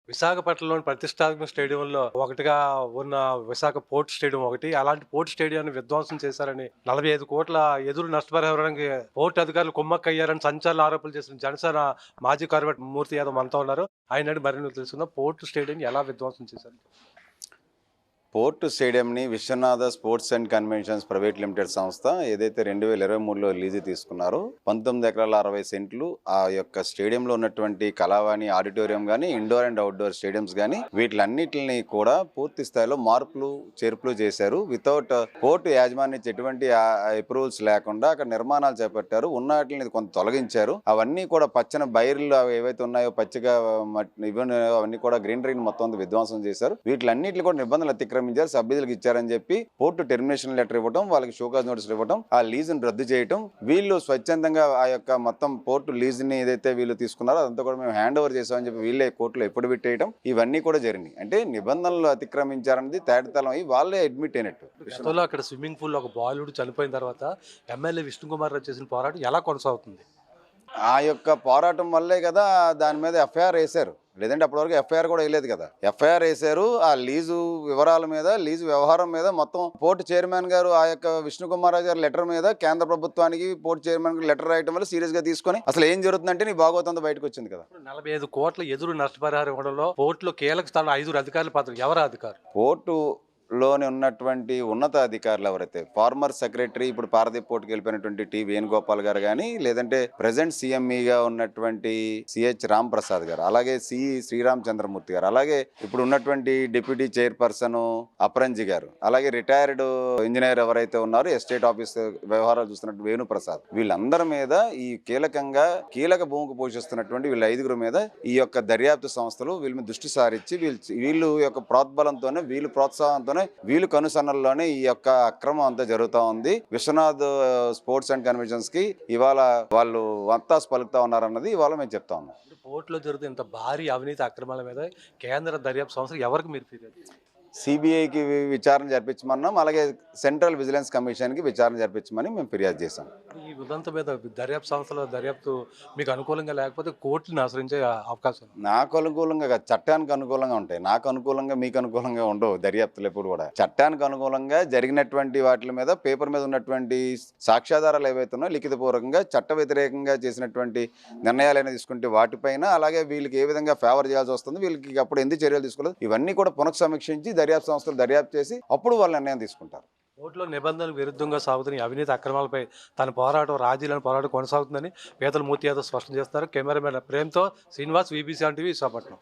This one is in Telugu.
విశాఖపట్నంలోని ప్రతిష్టాత్మక స్టేడియంలో ఒకటిగా ఉన్న విశాఖ పోర్ట్ స్టేడియం ఒకటి. అలాంటి పోర్ట్ స్టేడియాన్ని విధ్వంసం చేశారని 45 కోట్ల ఎదురు నష్టపరిహారానికి పోర్ట్ అధికారులు కుమ్మక్కయ్యారని సంచలన ఆరోపణలు చేసిన జనసేన మాజీ కార్పొరేటర్ మూర్తి యాదవ్ మనతో ఉన్నారు. ఆయన అడిగి మరిన్ని తెలుసుకుందాం. పోర్ట్ స్టేడియాన్ని ఎలా విధ్వంసం చేశారు? పోర్ట్ స్టేడియంని Vishwanatha sports and conventions private limited సంస్థ ఏదైతే 2023లో లీజు తీసుకున్నారో 19 ఎకరాల 60 సెంట్లు ఆ యొక్క స్టేడియంలో ఉన్నటువంటి కళావాణి ఆడిటోరియం కానీ ఇండోర్ అండ్ అవుట్డోర్ స్టేడియంస్ కానీ వీటిలన్నిటిని కూడా పూర్తి స్థాయిలో మార్పులు చేర్పులు చేశారు. వితౌట్ పోర్ట్ యాజమాన్యం ఎటువంటి అప్రూవల్స్ లేకుండా అక్కడ నిర్మాణాలు చేపట్టారు. ఉన్న వాటిని కొంత తొలగించారు. అవన్నీ కూడా పచ్చని బైర్లు ఏవైతే ఉన్నాయో పచ్చిగా అవన్నీ కూడా గ్రీనరీని మొత్తం విధ్వంసం చేశారు. వీటిలన్నింటినీ కూడా నిబంధనలు అతిక్రమించారు. సభ్యులకు ఇచ్చారని చెప్పి పోర్టు టెర్మినేషన్ లెటర్ ఇవ్వడం, వాళ్ళకి షోకాజ్ నోటీసులు ఇవ్వడం, ఆ లీజును రద్దు చేయడం, వీళ్ళు స్వచ్ఛందంగా ఆ యొక్క మొత్తం పోర్టు లీజుని ఏదైతే వీళ్ళు తీసుకున్నారో అదంతా కూడా మేము హ్యాండ్ ఓవర్ చేసామని చెప్పి వీళ్ళే కోర్టులో ఎప్పుడు పెట్టేయడం ఇవన్నీ కూడా జరిగినాయి. అంటే నిబంధనలు అతిక్రమించారనేది తేటతలం అయ్యి వాళ్ళే అడ్మిట్ అయినట్టు. గతంలో అక్కడ స్విమ్మింగ్ పూల్ ఒక బాలుడు చనిపోయిన తర్వాత ఎమ్మెల్యే విష్ణుకుమార్ రావు చేసిన పోరాటం ఎలా కొనసాగుతుంది? ఆ యొక్క పోరాటం వల్లే కదా దాని మీద ఎఫ్ఐఆర్ వేశారు. లేదంటే అప్పటివరకు ఎఫ్ఐఆర్ కూడా వేయలేదు కదా. ఎఫ్ఐఆర్ వేశారు. ఆ లీజు వివరాల మీద, లీజు వ్యవహారం మీద మొత్తం పోర్టు చైర్మన్ గారు ఆ యొక్క విష్ణుకుమార్ గారి లెటర్ మీద కేంద్ర ప్రభుత్వానికి పోర్టు చైర్మన్ లెటర్ రాయడం వల్ల సీరియస్ గా తీసుకొని అసలు ఏం జరుగుతుందంటే నీ భాగవతంతో బయటకు వచ్చింది కదా. 45 కోట్ల ఎదురు నష్టపరిహారం ఇవ్వడంలో పోర్టులో కీలక స్థానం 5 అధికారుల పాత్ర. ఎవరు అధికారులు? పోర్టులోని ఉన్నటువంటి ఉన్నత అధికారులు ఎవరైతే ఫార్మర్ సెక్రటరీ, ఇప్పుడు పారదీప్ పోర్టుకి వెళ్ళిపోయినటువంటి టి వేణుగోపాల్ గారు కానీ, లేదంటే ప్రజెంట్ సీఎంఈగా ఉన్నటువంటి సిహెచ్ రామ్ ప్రసాద్ గారు, అలాగే శ్రీరామ్ చంద్రమూర్తి గారు, అలాగే ఇప్పుడు ఉన్నటువంటి డిప్యూటీ చైర్పర్సన్ అపరంజి గారు, అలాగే రిటైర్డ్ ఇంజనీర్ ఎవరైతే ఉన్నారో ఎస్టేట్ ఆఫీస్ వ్యవహారాలు చూస్తున్నట్టు వేణుప్రసాద్, వీళ్ళందరి మీద ఈ కీలక భూమికి పోషిస్తున్నటువంటి వీళ్ళ 5గురు మీద ఈ యొక్క దర్యాప్తు సంస్థలు వీళ్ళ మీద దృష్టి సారించి వీళ్ళు యొక్క ప్రోద్బలంతోనే, వీళ్ళు ప్రోత్సాహంతోనే, వీళ్ళు కనుసన్నల్లోనే ఈ యొక్క అక్రమం అంతా జరుగుతూ ఉంది. విశ్వనాథ్ స్పోర్ట్స్ అండ్ కన్వెన్షన్స్ కి ఇవాళ వాళ్ళు వత్తాసు పలుకుతా ఉన్నారన్నది ఇవాళ మేము చెప్తా ఉన్నాం. పోర్టులో జరుగుతున్న ఇంత భారీ అవినీతి అక్రమాల మీద కేంద్ర దర్యాప్తు సంస్థ ఎవరికి మీరు ఫిర్యాదు? సిబిఐకి విచారణ జరిపించమన్నాం, అలాగే సెంట్రల్ విజిలెన్స్ కమిషన్కి విచారణ జరిపించమని మేము ఫిర్యాదు చేశాం. ఈ ఉదంతం మీద దర్యాప్తు సంస్థల దర్యాప్తు మీకు అనుకూలంగా లేకపోతే కోర్టుని ఆశ్రయించే అవకాశం? నాకు అనుకూలంగా కాదు, చట్టానికి అనుకూలంగా ఉంటాయి. నాకు అనుకూలంగా మీకు అనుకూలంగా ఉండవు దర్యాప్తులు ఎప్పుడు కూడా. చట్టానికి అనుకూలంగా జరిగినటువంటి వాటి మీద, పేపర్ మీద ఉన్నటువంటి సాక్ష్యాధారాలు ఏవైతే ఉన్నాయో లిఖితపూర్వకంగా చట్ట వ్యతిరేకంగా చేసినటువంటి నిర్ణయాలు అయినా తీసుకుంటే వాటిపైన, అలాగే వీళ్ళకి ఏ విధంగా ఫేవర్ చేయాల్సి వస్తుంది, వీళ్ళకి అప్పుడు ఎందుకు చర్యలు తీసుకోలేదు, ఇవన్నీ కూడా పునఃసమీక్షించి దర్యాప్తు సంస్థలు దర్యాప్తు చేసి అప్పుడు వాళ్ళు నిర్ణయం తీసుకుంటారు. కోర్టులో నిబంధనలకు విరుద్ధంగా సాగుతున్న అవినీతి అక్రమాలపై తన పోరాటం, రాజీలను పోరాటం కొనసాగుతుందని పీతల మూర్తి యాదవ్ స్పష్టం చేస్తారు. కెమెరామెన్ ప్రేమ్తో శ్రీనివాస్, VBC టీవీ, విశాఖపట్నం.